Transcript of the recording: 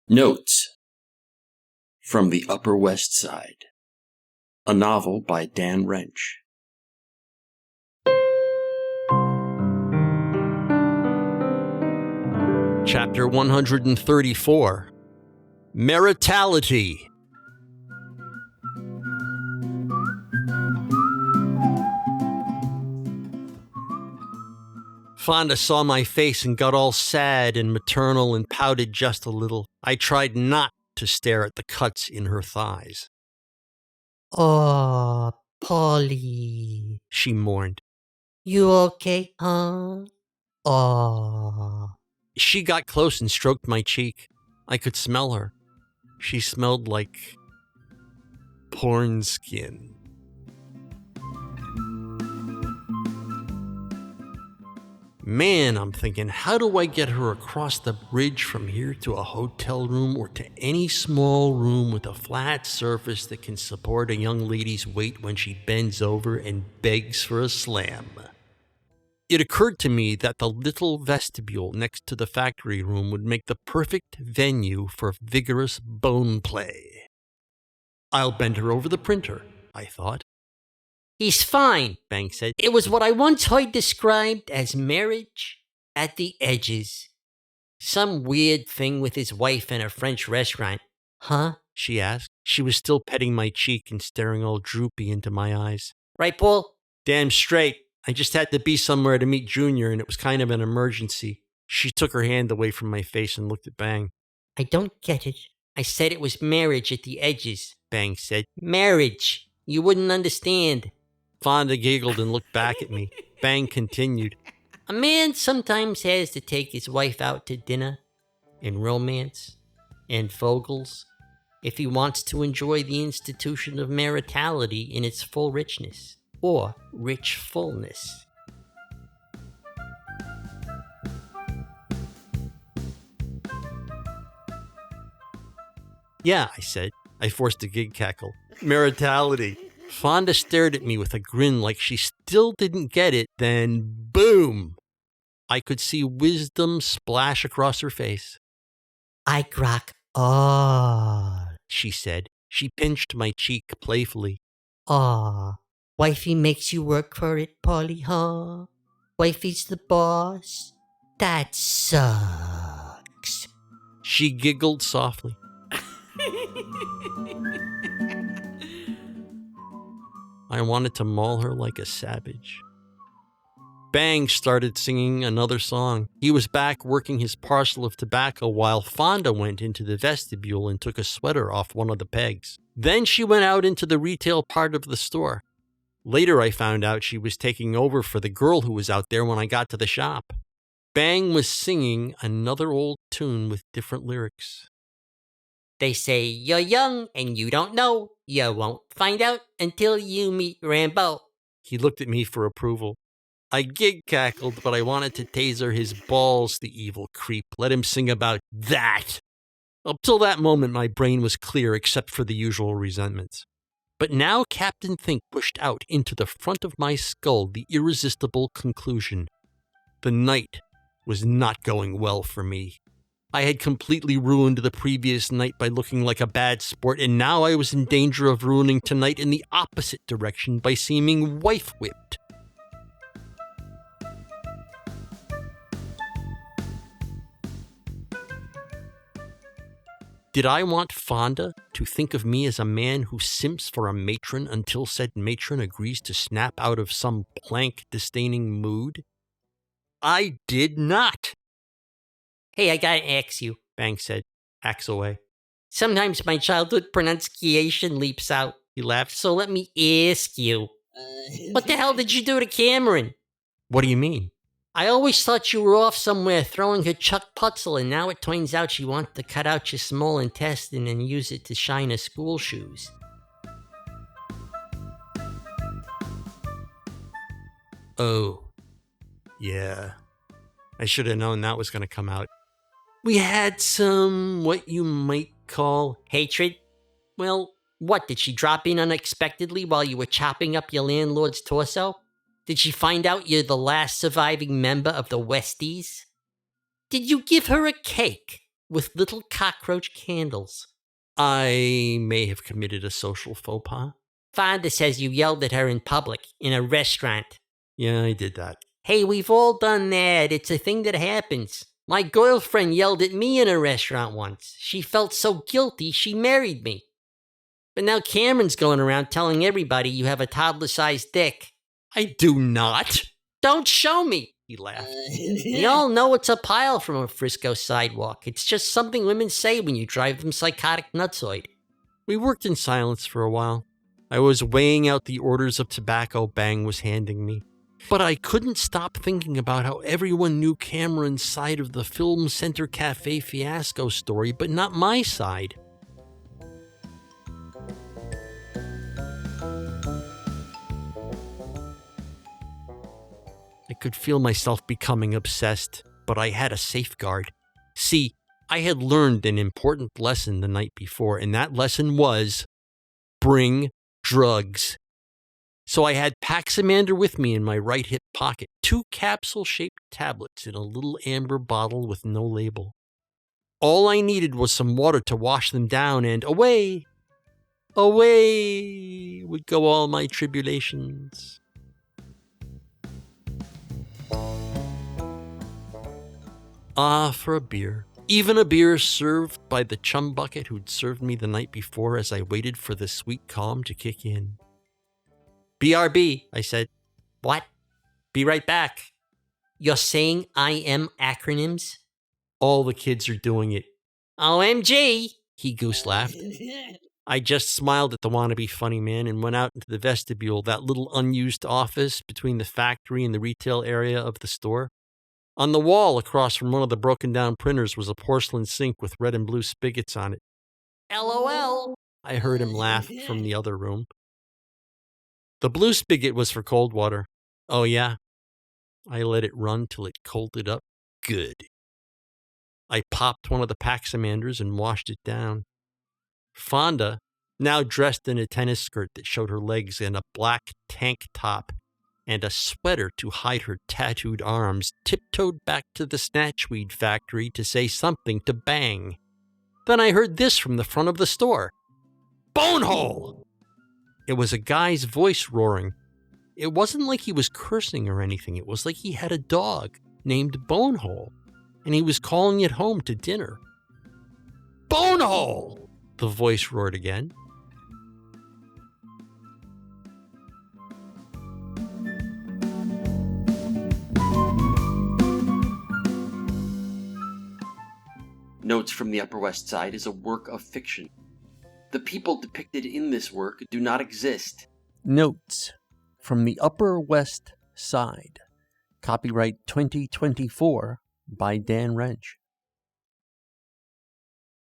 Notes from the Upper West Side, a novel by Dan Wrench. Chapter 134, Maritality. Fonda saw my face and got all sad and maternal and pouted just a little. I tried not to stare at the cuts in her thighs. "Oh, Polly," she mourned. "You okay, huh? Oh." She got close and stroked my cheek. I could smell her. She smelled like porn skin. Man, I'm thinking, how do I get her across the bridge from here to a hotel room or to any small room with a flat surface that can support a young lady's weight when she bends over and begs for a slam? It occurred to me that the little vestibule next to the factory room would make the perfect venue for vigorous bone play. I'll bend her over the printer, I thought. "He's fine," Bang said. "It was what I once heard described as marriage at the edges. Some weird thing with his wife in a French restaurant." "Huh?" she asked. She was still petting my cheek and staring all droopy into my eyes. "Right, Paul?" "Damn straight. I just had to be somewhere to meet Junior, and it was kind of an emergency." She took her hand away from my face and looked at Bang. "I don't get it. I said it was marriage at the edges." Bang said. "Marriage. You wouldn't understand." Fonda giggled and looked back at me. Bang continued. "A man sometimes has to take his wife out to dinner and romance and Fogels if he wants to enjoy the institution of maritality in its full richness, or rich fullness." "Yeah," I said. I forced a gig cackle. "Maritality." Fonda stared at me with a grin like she still didn't get it, then boom! I could see wisdom splash across her face. "I grok all," she said. She pinched my cheek playfully. "Aw, wifey makes you work for it, Polly, huh? Wifey's the boss? That sucks." She giggled softly. I wanted to maul her like a savage. Bang started singing another song. He was back working his parcel of tobacco while Fonda went into the vestibule and took a sweater off one of the pegs. Then she went out into the retail part of the store. Later I found out she was taking over for the girl who was out there when I got to the shop. Bang was singing another old tune with different lyrics. "They say you're young and you don't know. You won't find out until you meet Rambo." He looked at me for approval. I gig cackled, but I wanted to taser his balls, the evil creep. Let him sing about that. Up till that moment, my brain was clear except for the usual resentments. But now Captain Think pushed out into the front of my skull the irresistible conclusion. The night was not going well for me. I had completely ruined the previous night by looking like a bad sport, and now I was in danger of ruining tonight in the opposite direction by seeming wife-whipped. Did I want Fonda to think of me as a man who simps for a matron until said matron agrees to snap out of some plank-disdaining mood? I did not. "Hey, I gotta ask you." Bang said. Axe away. "Sometimes my childhood pronunciation leaps out." He laughed. "So let me ask you. What the hell did you do to Cameron?" What do you mean? "I always thought you were off somewhere throwing her Chuck Putzel, and now it turns out she wanted to cut out your small intestine and use it to shine her school shoes." Oh, yeah. I should have known that was going to come out. We had some, what you might call... "Hatred?" Well, "What, did she drop in unexpectedly while you were chopping up your landlord's torso? Did she find out you're the last surviving member of the Westies? Did you give her a cake? with little cockroach candles. I may have committed a social faux pas. Fonda says you yelled at her in public, in a restaurant. Yeah, I did that. Hey, we've all done that. It's a thing that happens. My girlfriend yelled at me in a restaurant once. She felt so guilty, she married me. But now Cameron's going around telling everybody you have a toddler-sized dick. I do not. Don't show me, he laughed. We all know it's a pile from a Frisco sidewalk. It's just something women say when you drive them psychotic nutsoid. We worked in silence for a while. I was weighing out the orders of tobacco Bang was handing me. But I couldn't stop thinking about how everyone knew Cameron's side of the Film Center Cafe fiasco story, but not my side. I could feel myself becoming obsessed, but I had a safeguard. See, I had learned an important lesson the night before, and that lesson was, bring drugs. So I had Paxamander with me in my right hip pocket, 2 capsule-shaped tablets in a little amber bottle with no label. All I needed was some water to wash them down, and away would go all my tribulations. Ah, for a beer. Even a beer served by the chum bucket who'd served me the night before as I waited for the sweet calm to kick in. BRB, I said. What? Be right back. You're saying I am acronyms? All the kids are doing it. OMG, he goose laughed. I just smiled at the wannabe funny man and went out into the vestibule, that little unused office between the factory and the retail area of the store. On the wall across from one of the broken down printers was a porcelain sink with red and blue spigots on it. LOL, I heard him laugh from the other room. The blue spigot was for cold water. Oh yeah, I let it run till it colded up good. I popped one of the Paxamanders and washed it down. Fonda, now dressed in a tennis skirt that showed her legs and a black tank top and a sweater to hide her tattooed arms, tiptoed back to the snatchweed factory to say something to Bang. Then I heard this from the front of the store. Bonehole! It was a guy's voice roaring. It wasn't like he was cursing or anything. It was like he had a dog named Bonehole, and he was calling it home to dinner. Bonehole! The voice roared again. Notes from the Upper West Side is a work of fiction. The people depicted in this work do not exist. Notes from the Upper West Side. Copyright 2024 by Dan Wrench.